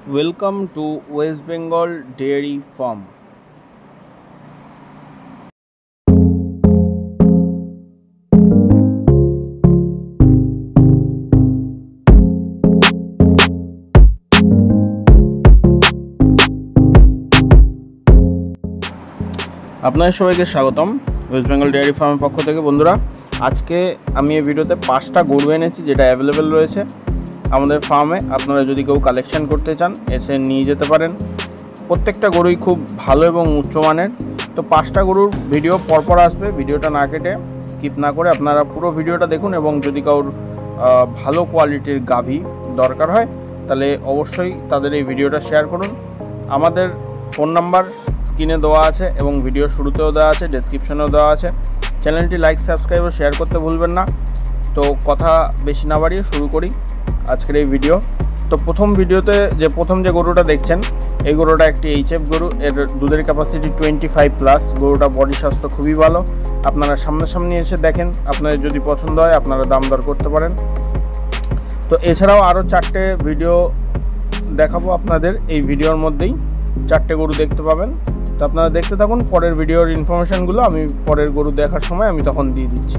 Welcome to West Bengal Dairy Farm. আপনাদের সবাইকে স্বাগতম ওয়েস্ট বেঙ্গল ডেয়ারি ফার্মের পক্ষ থেকে। বন্ধুরা, আজকে আমি এই ভিডিওতে 5টা গরু এনেছি যেটা অ্যাভেলেবেল রয়েছে আমাদের ফার্মে। আপনারা যদি কেউ কালেকশন করতে চান এসে নিয়ে যেতে পারেন। প্রত্যেকটা গরুই খুব ভালো এবং উচ্চমানের। তো 5টা গরুর ভিডিও পরপর আসবে, ভিডিওটা না কেটে স্কিপ না করে আপনারা পুরো ভিডিওটা দেখুন। এবং যদি কারোর ভালো কোয়ালিটির গাভী দরকার হয় তাহলে অবশ্যই তাদের এই ভিডিওটা শেয়ার করুন। আমাদের ফোন নাম্বার স্ক্রিনে দেওয়া আছে এবং ভিডিও শুরুতেও দেওয়া আছে, ডেসক্রিপশনেও দেওয়া আছে। চ্যানেলটি লাইক, সাবস্ক্রাইব ও শেয়ার করতে ভুলবেন না। তো কথা বেশি না বাড়িয়ে শুরু করি আজকের এই ভিডিও। তো প্রথম যে গরুটা দেখছেন এই গরুটা একটি এইচএফ গরু। এর দুধের ক্যাপাসিটি 25+। গরুটা বডি স্বাস্থ্য খুবই ভালো। আপনারা সামনাসামনি এসে দেখেন, আপনাদের যদি পছন্দ হয় আপনারা দাম দর করতে পারেন। তো এছাড়াও আরও 4টে ভিডিও দেখাবো আপনাদের। এই ভিডিওর মধ্যেই 4টে গরু দেখতে পাবেন। তো আপনারা দেখতে থাকুন। পরের ভিডিওর ইনফরমেশানগুলো আমি পরের গরু দেখার সময় আমি তখন দিয়ে দিচ্ছি।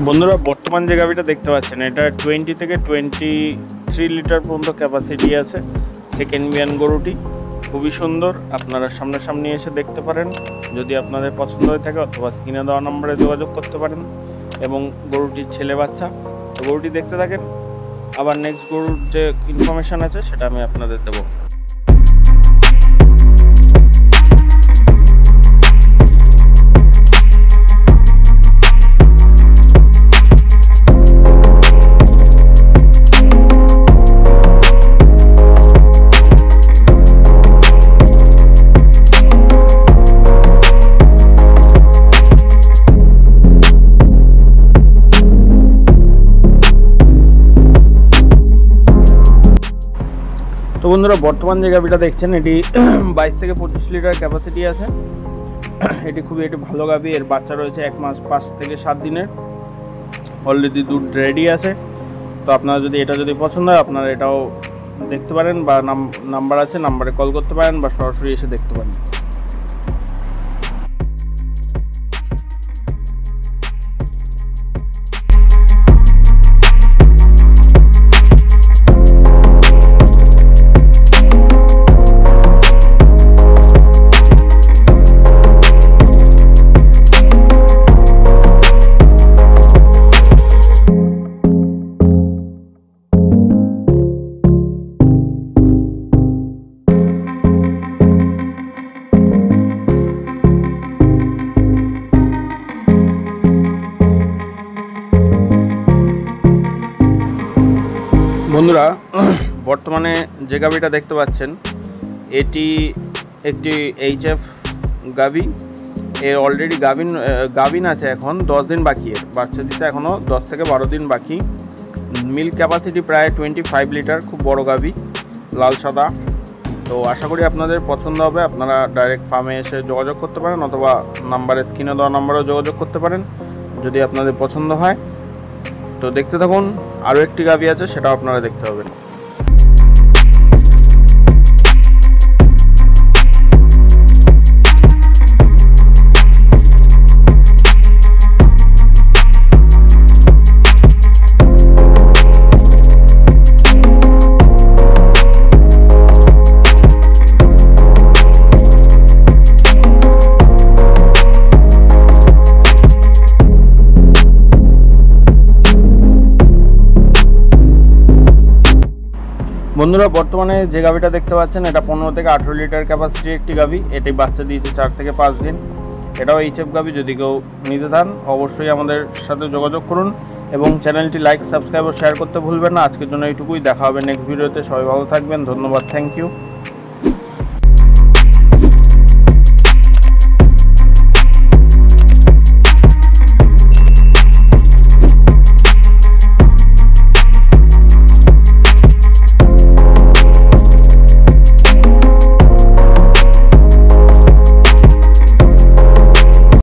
বন্ধুরা, বর্তমান যে গাভিটা দেখতে পাচ্ছেন এটা 20 থেকে 23 লিটার পর্যন্ত ক্যাপাসিটি আছে। সেকেন্ড বিয়ান গরুটি খুবই সুন্দর। আপনারা সামনাসামনি এসে দেখতে পারেন যদি আপনাদের পছন্দ হয়ে থাকে, অথবা স্ক্রিনে দেওয়া নম্বরে যোগাযোগ করতে পারেন। এবং গরুটির ছেলে বাচ্চা। তো গরুটি দেখতে থাকেন। আবার নেক্সট গরুর যে ইনফরমেশান আছে সেটা আমি আপনাদের দেবো। তো বন্ধুরা, বর্তমান যে গাভিটা দেখছেন এটি 22 থেকে 25 লিটার ক্যাপাসিটি আছে। এটি খুবই একটি ভালো গাভি। এর বাচ্চা রয়েছে 1 মাস 5 থেকে 7 দিনের। অলরেডি দুধ রেডি আছে। তো আপনারা যদি এটা পছন্দ হয় আপনারা এটাও দেখতে পারেন, বা নাম্বার আছে, নাম্বারে কল করতে পারেন, বা সরাসরি এসে দেখতে পারেন। বন্ধুরা, বর্তমানে যে গাভিটা দেখতে পাচ্ছেন এটি একটি এইচএফ গাভি। এর অলরেডি গাভিন আছে, এখন 10 দিন বাকি। এর বাচ্চা দিতে এখনও 10 থেকে 12 দিন বাকি। মিল্ক ক্যাপাসিটি প্রায় 25 লিটার। খুব বড় গাভি, লাল সাদা। তো আশা করি আপনাদের পছন্দ হবে। আপনারা ডাইরেক্ট ফার্মে এসে যোগাযোগ করতে পারেন, অথবা নাম্বারে স্ক্রিনে দেওয়া নাম্বারেও যোগাযোগ করতে পারেন যদি আপনাদের পছন্দ হয়। তো দেখতে থাকুন। আরও একটি গাভি আছে, সেটাও আপনারা দেখতে পাবেন। বন্ধুরা বর্তমানে যে গাভিটা দেখতে পাচ্ছেন এটা 15 থেকে 18 লিটার ক্যাপাসিটির একটি গাভি। এটি বাচ্চা দিয়েছে 4 থেকে 5 দিন। এটাও এইচএফ গাভি। যদি কেউ নিতে চান অবশ্যই আমাদের সাথে যোগাযোগ করুন এবং চ্যানেলটি লাইক, সাবস্ক্রাইব ও শেয়ার করতে ভুলবেন না। আজকের জন্য এইটুকুই। দেখা হবে নেক্সট ভিডিওতে। সবাই ভালো থাকবেন। ধন্যবাদ। Thank you.